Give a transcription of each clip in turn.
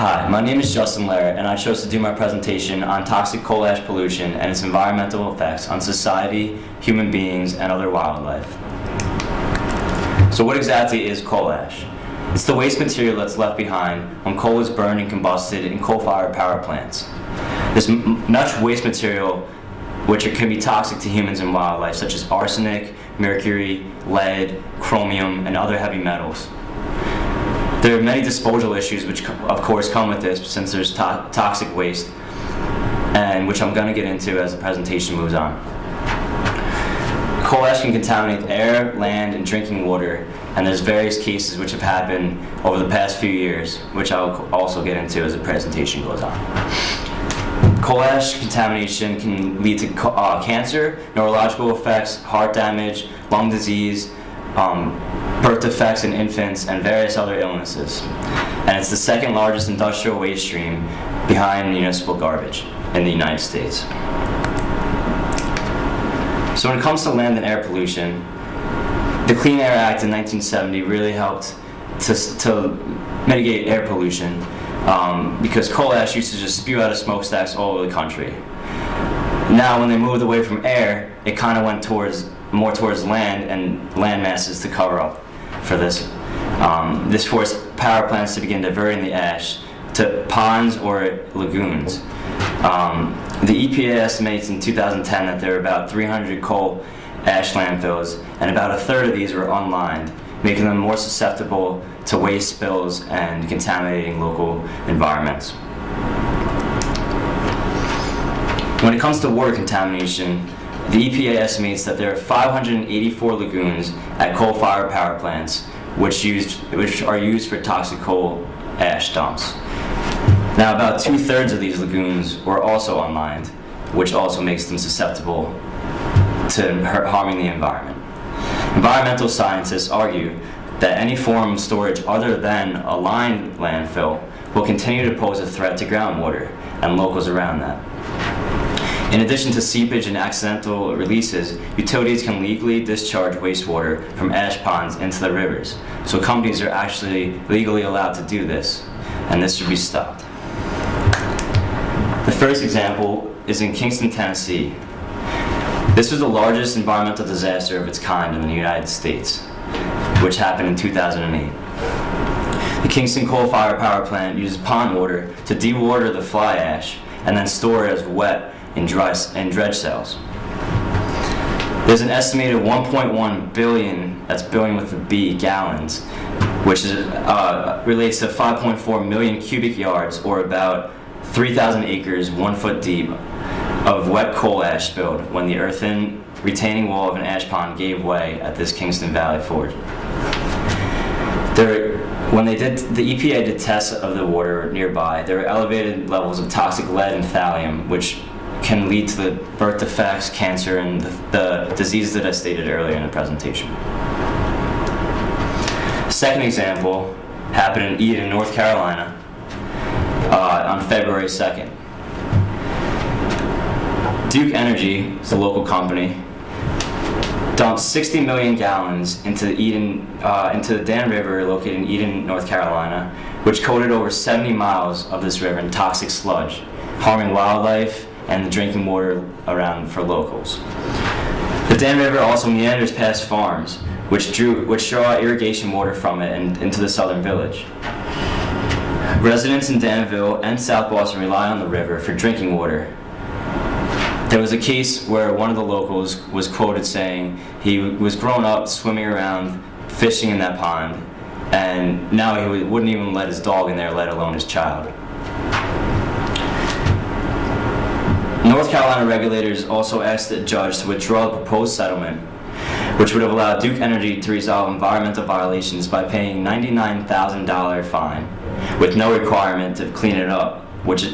Hi, my name is Justin Laird, and I chose to do my presentation on toxic coal ash pollution and its environmental effects on society, human beings, and other wildlife. So what exactly is coal ash? It's the waste material that's left behind when coal is burned and combusted in coal-fired power plants. This much waste material, which can be toxic to humans and wildlife, such as arsenic, mercury, lead, chromium, and other heavy metals. There are many disposal issues which of course come with this, since there's toxic waste, and which I'm going to get into as the presentation moves on. Coal ash can contaminate air, land, and drinking water, and there's various cases which have happened over the past few years, which I'll also get into as the presentation goes on. Coal ash contamination can lead to cancer, neurological effects, heart damage, lung disease, birth defects in infants, and various other illnesses. And it's the second largest industrial waste stream behind municipal garbage in the United States. So when it comes to land and air pollution, the Clean Air Act in 1970 really helped to mitigate air pollution because coal ash used to just spew out of smokestacks all over the country. Now when they moved away from air, it kind of went more towards land and land masses to cover up for this. This forced power plants to begin diverting the ash to ponds or lagoons. The EPA estimates in 2010 that there were about 300 coal ash landfills, and about a third of these were unlined, making them more susceptible to waste spills and contaminating local environments. When it comes to water contamination, the EPA estimates that there are 584 lagoons at coal-fired power plants which are used for toxic coal ash dumps. Now, about 2/3 of these lagoons were also unlined, which also makes them susceptible to harming the environment. Environmental scientists argue that any form of storage other than a lined landfill will continue to pose a threat to groundwater and locals around that. In addition to seepage and accidental releases, utilities can legally discharge wastewater from ash ponds into the rivers. So companies are actually legally allowed to do this, and this should be stopped. The first example is in Kingston, Tennessee. This was the largest environmental disaster of its kind in the United States, which happened in 2008. The Kingston coal-fired power plant uses pond water to dewater the fly ash and then store it as wet in dredge cells. There's an estimated 1.1 billion, that's billion with a B, gallons, which relates to 5.4 million cubic yards, or about 3,000 acres, 1 foot deep, of wet coal ash spilled when the earthen retaining wall of an ash pond gave way at this Kingston Valley Forge. When the EPA did tests of the water nearby, there were elevated levels of toxic lead and thallium, which can lead to the birth defects, cancer, and the diseases that I stated earlier in the presentation. Second example happened in Eden, North Carolina on February 2nd. Duke Energy, is a local company, dumped 60 million gallons into the Dan River located in Eden, North Carolina, which coated over 70 miles of this river in toxic sludge, harming wildlife and the drinking water around for locals. The Dan River also meanders past farms, which draw irrigation water from it and into the southern village. Residents in Danville and South Boston rely on the river for drinking water. There was a case where one of the locals was quoted saying he was grown up swimming around, fishing in that pond, and now he wouldn't even let his dog in there, let alone his child. North Carolina regulators also asked the judge to withdraw the proposed settlement, which would have allowed Duke Energy to resolve environmental violations by paying $99,000 fine with no requirement to clean it up,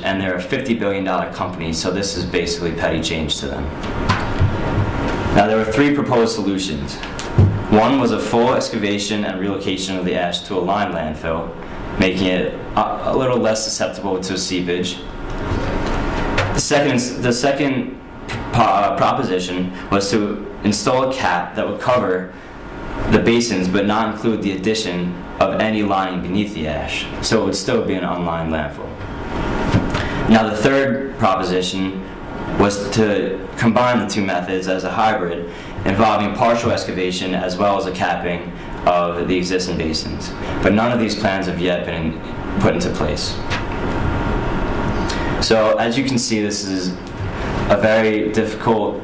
and they're a $50 billion company, so this is basically petty change to them. Now, there were 3 proposed solutions. One was a full excavation and relocation of the ash to a lined landfill, making it a little less susceptible to seepage. The second proposition was to install a cap that would cover the basins but not include the addition of any lining beneath the ash, so it would still be an unlined landfill. Now the third proposition was to combine the two methods as a hybrid involving partial excavation as well as a capping of the existing basins. But none of these plans have yet been put into place. So as you can see, this is a very difficult, I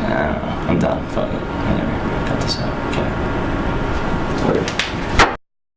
don't know, I'm done, fuck it, anyway, cut this out, okay. Word.